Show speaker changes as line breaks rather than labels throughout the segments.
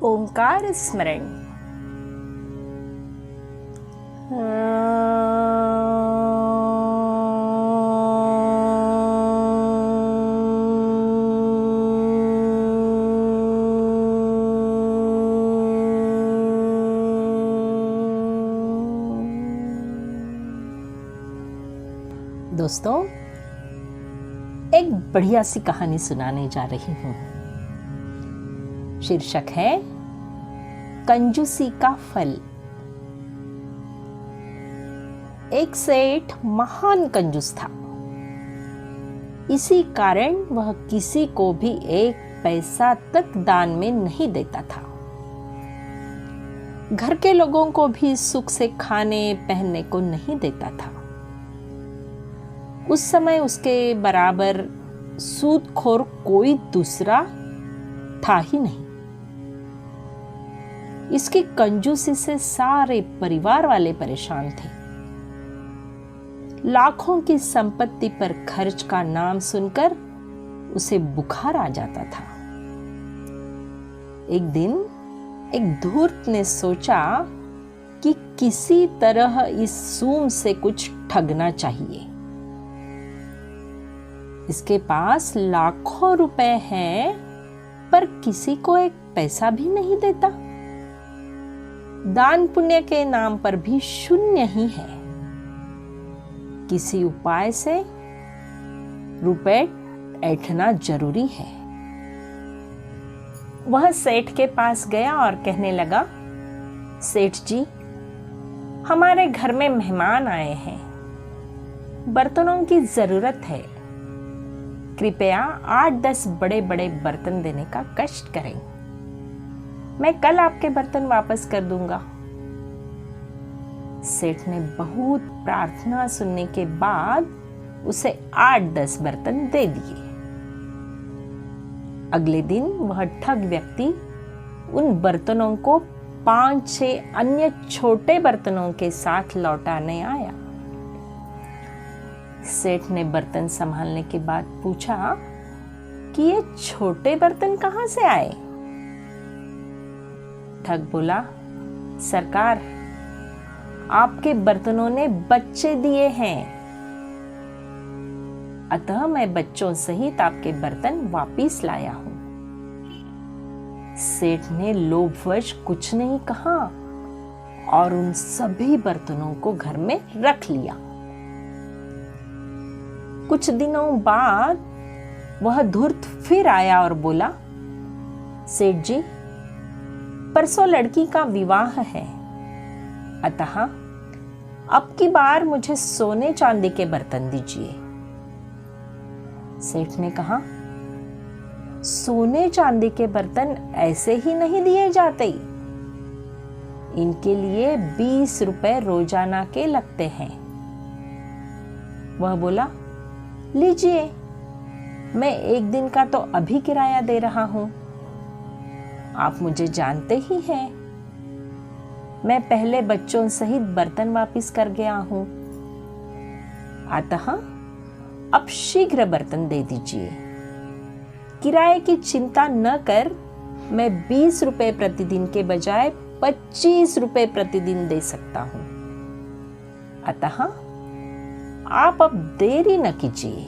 ओंकार स्मरण। दोस्तों, एक बढ़िया सी कहानी सुनाने जा रही हूँ। शीर्षक है कंजूसी का फल। एक सेठ महान कंजूस था। इसी कारण वह किसी को भी एक पैसा तक दान में नहीं देता था। घर के लोगों को भी सुख से खाने पहनने को नहीं देता था। उस समय उसके बराबर सूदखोर कोई दूसरा था ही नहीं। इसकी कंजूसी से सारे परिवार वाले परेशान थे। लाखों की संपत्ति पर खर्च का नाम सुनकर उसे बुखार आ जाता था। एक दिन एक धूर्त ने सोचा कि किसी तरह इस सूम से कुछ ठगना चाहिए। इसके पास लाखों रुपए हैं, पर किसी को एक पैसा भी नहीं देता। दान पुण्य के नाम पर भी शून्य ही है। किसी उपाय से रुपए ऐंठना जरूरी है। वह सेठ के पास गया और कहने लगा, सेठ जी, हमारे घर में मेहमान आए हैं, बर्तनों की जरूरत है। कृपया 8-10 बड़े बड़े बर्तन देने का कष्ट करें। मैं कल आपके बर्तन वापस कर दूंगा। सेठ ने बहुत प्रार्थना सुनने के बाद उसे 8-10 बर्तन दे दिए। अगले दिन वह ठग व्यक्ति उन बर्तनों को 5-6 अन्य छोटे बर्तनों के साथ लौटाने आया। सेठ ने बर्तन संभालने के बाद पूछा कि ये छोटे बर्तन कहां से आए? ठग बोला, सरकार, आपके बर्तनों ने बच्चे दिए हैं, अतः मैं बच्चों सहित आपके बर्तन वापिस लाया हूं। सेठ ने लोभवश कुछ नहीं कहा और उन सभी बर्तनों को घर में रख लिया। कुछ दिनों बाद वह धूर्त फिर आया और बोला, सेठ जी, परसों लड़की का विवाह है, अतः अब की बार मुझे सोने चांदी के बर्तन दीजिए। सेठ ने कहा, सोने चांदी के बर्तन ऐसे ही नहीं दिए जाते, इनके लिए 20 रुपए रोजाना के लगते हैं। वह बोला, लीजिए, मैं एक दिन का तो अभी किराया दे रहा हूं। आप मुझे जानते ही हैं, मैं पहले बच्चों सहित बर्तन वापस कर गया हूं, अतः अब शीघ्र बर्तन दे दीजिए। किराए की चिंता न कर मैं 20 रुपए प्रतिदिन के बजाय 25 रुपए प्रतिदिन दे सकता हूं, अतः आप अब देरी न कीजिए,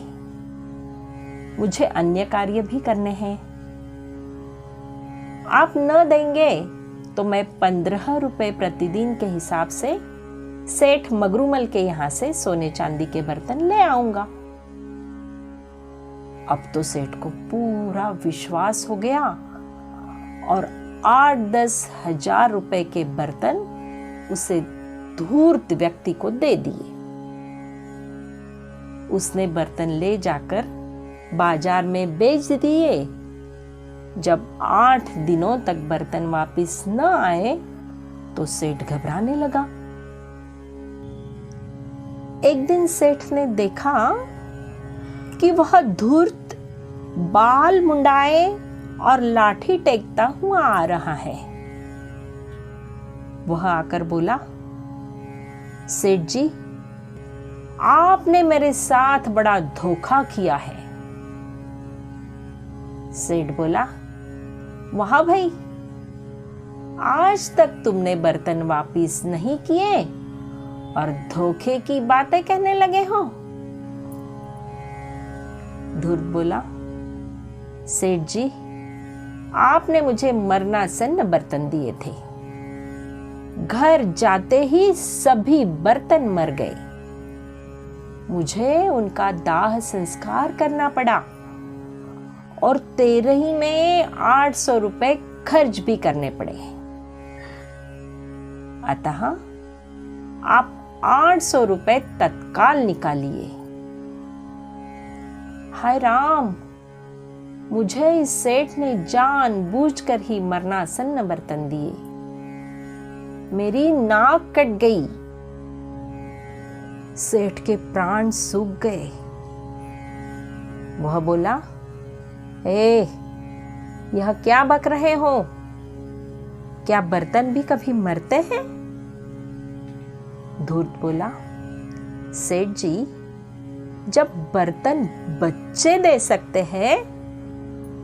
मुझे अन्य कार्य भी करने हैं। आप न देंगे तो मैं 15 रुपए प्रतिदिन के हिसाब से सेठ मगरूमल के यहां से सोने चांदी के बर्तन ले आऊंगा। अब तो सेठ को पूरा विश्वास हो गया और 8-10 हजार रुपए के बर्तन उसे धूर्त व्यक्ति को दे दिए। उसने बर्तन ले जाकर बाजार में बेच दिए। जब 8 दिनों तक बर्तन वापस न आए तो सेठ घबराने लगा। एक दिन सेठ ने देखा कि वह धूर्त बाल मुंडाए और लाठी टेकता हुआ आ रहा है। वह आकर बोला, सेठ जी, आपने मेरे साथ बड़ा धोखा किया है। सेठ बोला, वाह भाई, आज तक तुमने बर्तन वापिस नहीं किए और धोखे की बातें कहने लगे हो। धूर्त बोला, सेठ जी, आपने मुझे मरणासन्न बर्तन दिए थे। घर जाते ही सभी बर्तन मर गए। मुझे उनका दाह संस्कार करना पड़ा और 13 में 800 रुपए खर्च भी करने पड़े। अतः आप 800 रुपए तत्काल निकालिए। हाय राम, मुझे इस सेठ ने जानबूझकर ही मरणासन्न बर्तन दिए। मेरी नाक कट गई। सेठ के प्राण सूख गए। वह बोला, यह क्या बक रहे हो? क्या बर्तन भी कभी मरते हैं? धूर्त बोला, सेठ जी, जब बर्तन बच्चे दे सकते हैं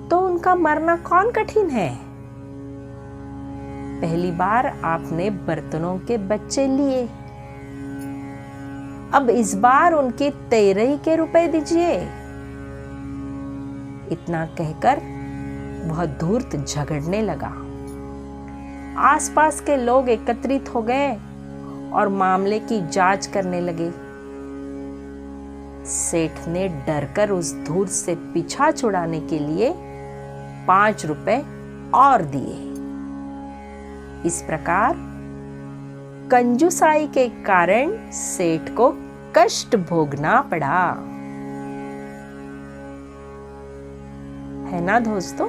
तो उनका मरना कौन कठिन है? पहली बार आपने बर्तनों के बच्चे लिए, अब इस बार उनके 13 के रुपए दीजिए। इतना कहकर वह धूर्त झगड़ने लगा। आसपास के लोग एकत्रित हो गए और मामले की जांच करने लगे। सेठ ने डरकर उस धूर्त से पीछा छुड़ाने के लिए 5 रुपए और दिए। इस प्रकार कंजूसाई के कारण सेठ को कष्ट भोगना पड़ा। है ना दोस्तों?